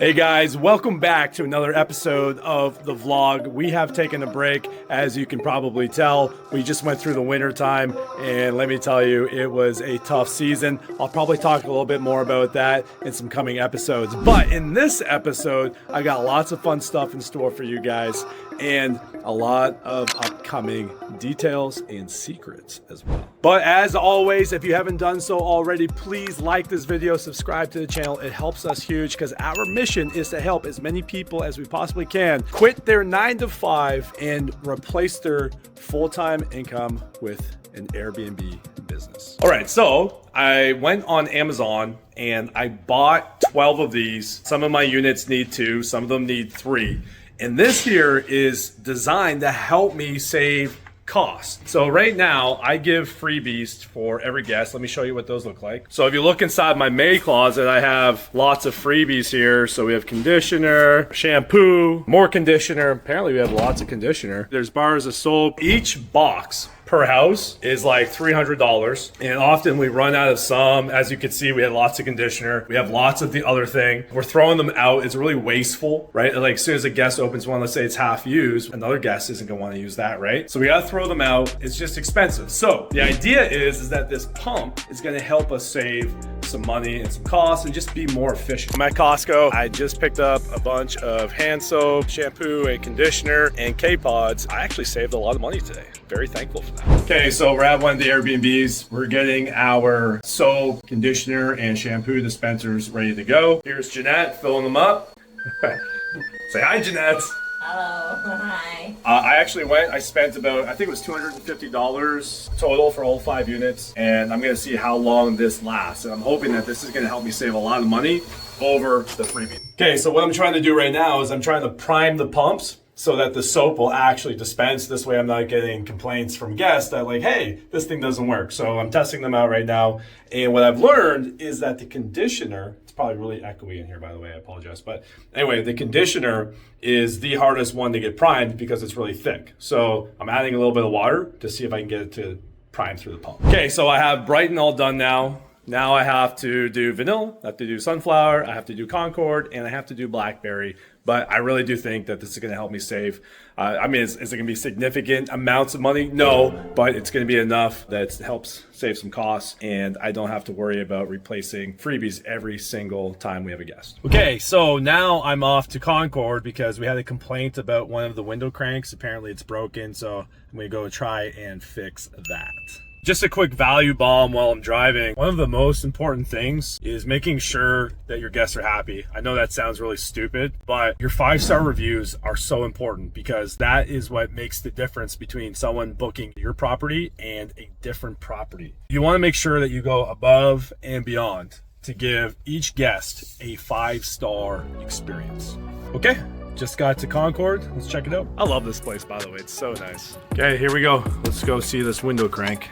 Hey guys, welcome back to another episode of the vlog. We have taken a break, as you can probably tell. We just went through the winter time, and let me tell you, it was a tough season. I'll probably talk a little bit more about that in some coming episodes. But in this episode, I got lots of fun stuff in store for you guys, and a lot of upcoming details and secrets as well. But as always, if you haven't done so already, please like this video, subscribe to the channel. It helps us huge because our mission is to help as many people as we possibly can quit their 9-to-5 and replace their full-time income with an Airbnb business. All right, so I went on Amazon and I bought 12 of these. Some of my units need 2, some of them need 3. And this here is designed to help me save cost. So right now I give freebies for every guest. Let me show you what those look like. So if you look inside my maid closet, I have lots of freebies here. So we have conditioner, shampoo, more conditioner. Apparently we have lots of conditioner. There's bars of soap. Each box per house is like $300, and often we run out of some. As you can see, we have lots of conditioner, we have lots of the other thing. We're throwing them out. It's really wasteful, right? Like as soon as a guest opens one, let's say it's half used, another guest isn't gonna want to use that, right? So we gotta throw them out. It's just expensive. So the idea is that this pump is gonna help us save some money and some costs and just be more efficient. I'm at Costco. I just picked up a bunch of hand soap, shampoo, and conditioner, and K-Pods. I actually saved a lot of money today. Very thankful for that. Okay, so we're at one of the Airbnbs. We're getting our soap, conditioner, and shampoo dispensers ready to go. Here's Jeanette filling them up. Say hi, Jeanette. Hello, hi. I actually I spent about, I think it was $250 total for all 5 units, and I'm gonna see how long this lasts. And I'm hoping that this is gonna help me save a lot of money over the freebie. Okay, so what I'm trying to do right now is I'm trying to prime the pumps so that the soap will actually dispense. This way I'm not getting complaints from guests that like, hey, this thing doesn't work. So I'm testing them out right now. And what I've learned is that the conditioner, it's probably really echoey in here, by the way, I apologize. But anyway, the conditioner is the hardest one to get primed because it's really thick. So I'm adding a little bit of water to see if I can get it to prime through the pump. Okay, so I have Brighton all done now. Now I have to do vanilla, I have to do sunflower, I have to do Concord, and I have to do blackberry. But I really do think that this is gonna help me save. I mean, is it gonna be significant amounts of money? No, but it's gonna be enough that it helps save some costs, and I don't have to worry about replacing freebies every single time we have a guest. Okay, so now I'm off to Concord because we had a complaint about one of the window cranks. Apparently it's broken, so I'm gonna go try and fix that. Just a quick value bomb while I'm driving. One of the most important things is making sure that your guests are happy. I know that sounds really stupid, but your 5-star reviews are so important because that is what makes the difference between someone booking your property and a different property. You want to make sure that you go above and beyond to give each guest a 5-star experience. Okay. Just got to Concord. Let's check it out. I love this place, by the way. It's so nice. Okay, here we go. Let's go see this window crank.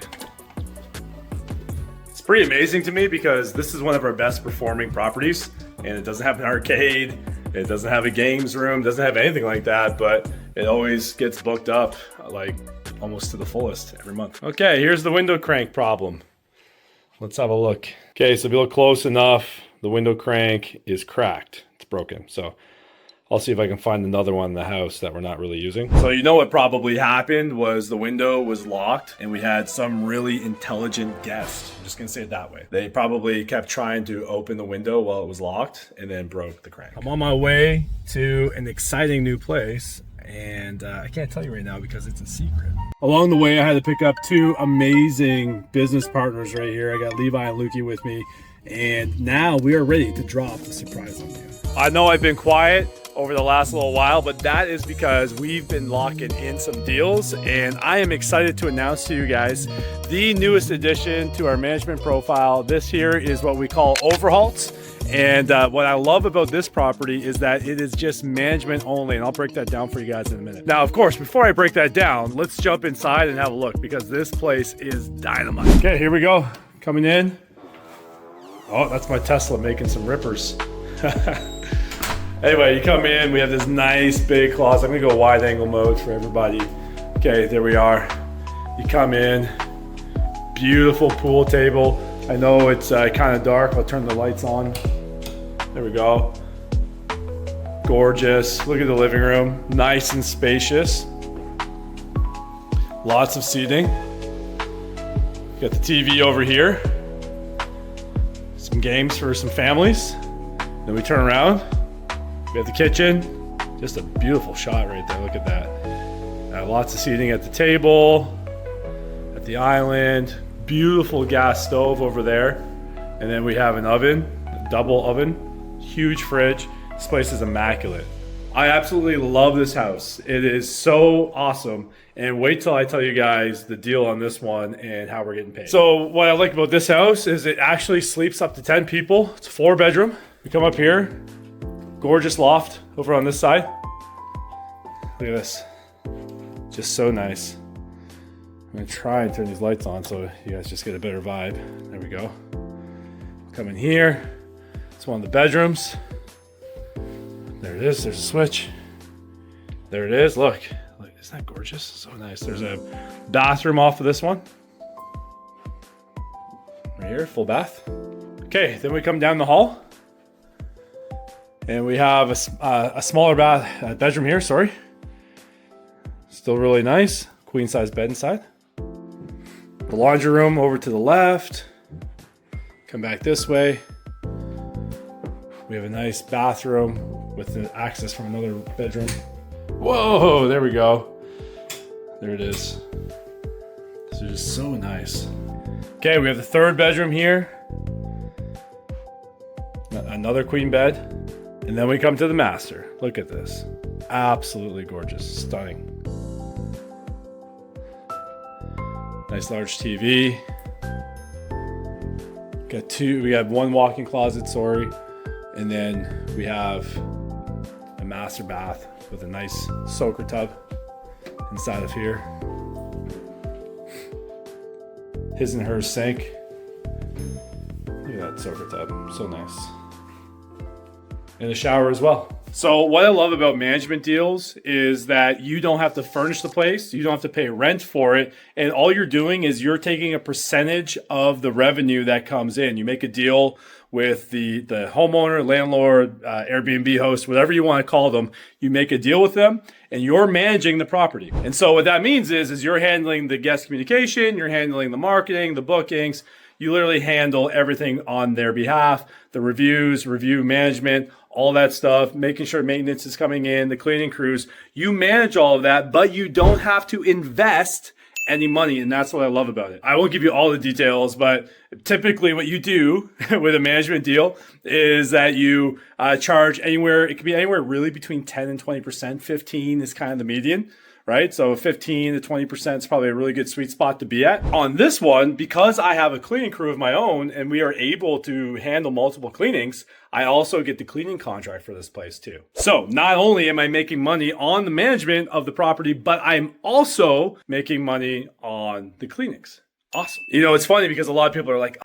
It's pretty amazing to me because this is one of our best performing properties, and it doesn't have an arcade. It doesn't have a games room. Doesn't have anything like that, but it always gets booked up like almost to the fullest every month. Okay, here's the window crank problem. Let's have a look. Okay, so if you look close enough, the window crank is cracked. It's broken. So I'll see if I can find another one in the house that we're not really using. So you know what probably happened was the window was locked and we had some really intelligent guest. I'm just gonna say it that way. They probably kept trying to open the window while it was locked and then broke the crank. I'm on my way to an exciting new place, and I can't tell you right now because it's a secret. Along the way, I had to pick up 2 amazing business partners right here. I got Levi and Lukey with me, and now we are ready to drop the surprise on you. I know I've been quiet over the last little while, but that is because we've been locking in some deals, and I am excited to announce to you guys the newest addition to our management profile. This here is what we call overhauls. And what I love about this property is that it is just management only, and I'll break that down for you guys in a minute. Now, of course, before I break that down, let's jump inside and have a look because this place is dynamite. Okay, here we go. Coming in. Oh, that's my Tesla making some rippers. Anyway, you come in, we have this nice big closet. I'm gonna go wide angle mode for everybody. Okay, there we are. You come in, beautiful pool table. I know it's kind of dark. I'll turn the lights on. There we go. Gorgeous. Look at the living room. Nice and spacious. Lots of seating. Got the TV over here. Some games for some families. Then we turn around. We have the kitchen. Just a beautiful shot right there. Look at that. Lots of seating at the table, at the island. Beautiful gas stove over there. And then we have an oven, a double oven, huge fridge. This place is immaculate. I absolutely love this house. It is so awesome. And wait till I tell you guys the deal on this one and how we're getting paid. So what I like about this house is it actually sleeps up to 10 people. It's a 4-bedroom. We come up here, gorgeous loft over on this side. Look at this. Just so nice. I'm gonna try and turn these lights on so you guys just get a better vibe. There we go. Come in here. It's one of the bedrooms. There it is. There's a switch. There it is. Look, isn't that gorgeous? So nice. There's a bathroom off of this one. Right here, full bath. Okay, then we come down the hall. And we have a smaller bedroom here, sorry. Still really nice. Queen size bed inside. The laundry room over to the left. Come back this way. We have a nice bathroom with the access from another bedroom. Whoa, there we go. There it is. This is just so nice. Okay, we have the 3rd bedroom here. Another queen bed. And then we come to the master. Look at this. Absolutely gorgeous. Stunning. Nice large TV. We have 1 walk-in closet, sorry. And then we have a master bath with a nice soaker tub inside of here. His and hers sink. Look at that soaker tub, so nice. And a shower as well. So what I love about management deals is that you don't have to furnish the place, you don't have to pay rent for it, and all you're doing is you're taking a percentage of the revenue that comes in. You make a deal with the homeowner, landlord, Airbnb host, whatever you want to call them. You make a deal with them and you're managing the property. And so what that means is you're handling the guest communication, you're handling the marketing, the bookings. You literally handle everything on their behalf, the reviews, review management, all that stuff, making sure maintenance is coming in, the cleaning crews. You manage all of that, but you don't have to invest any money, and that's what I love about it. I won't give you all the details, but typically what you do with a management deal is that you charge anywhere, it could be anywhere really between 10 and 20%. 15 is kind of the median, right? So 15 to 20% is probably a really good sweet spot to be at. On this one, because I have a cleaning crew of my own and we are able to handle multiple cleanings, I also get the cleaning contract for this place too. So not only am I making money on the management of the property, but I'm also making money on the cleanings. Awesome. You know, it's funny because a lot of people are like,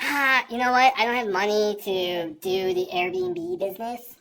you know what? I don't have money to do the Airbnb business.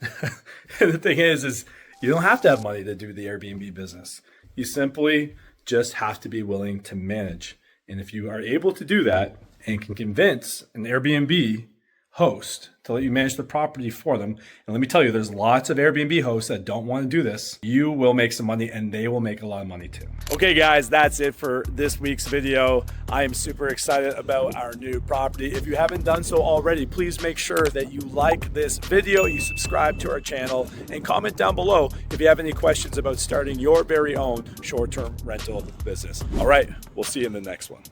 And the thing is you don't have to have money to do the Airbnb business. You simply just have to be willing to manage. And if you are able to do that and can convince an Airbnb host to let you manage the property for them, and let me tell you, there's lots of Airbnb hosts that don't want to do this, you will make some money and they will make a lot of money too. Okay guys, that's it for this week's video. I am super excited about our new property. If you haven't done so already, please make sure that you like this video, you subscribe to our channel, and comment down below if you have any questions about starting your very own short-term rental business. All right, we'll see you in the next one.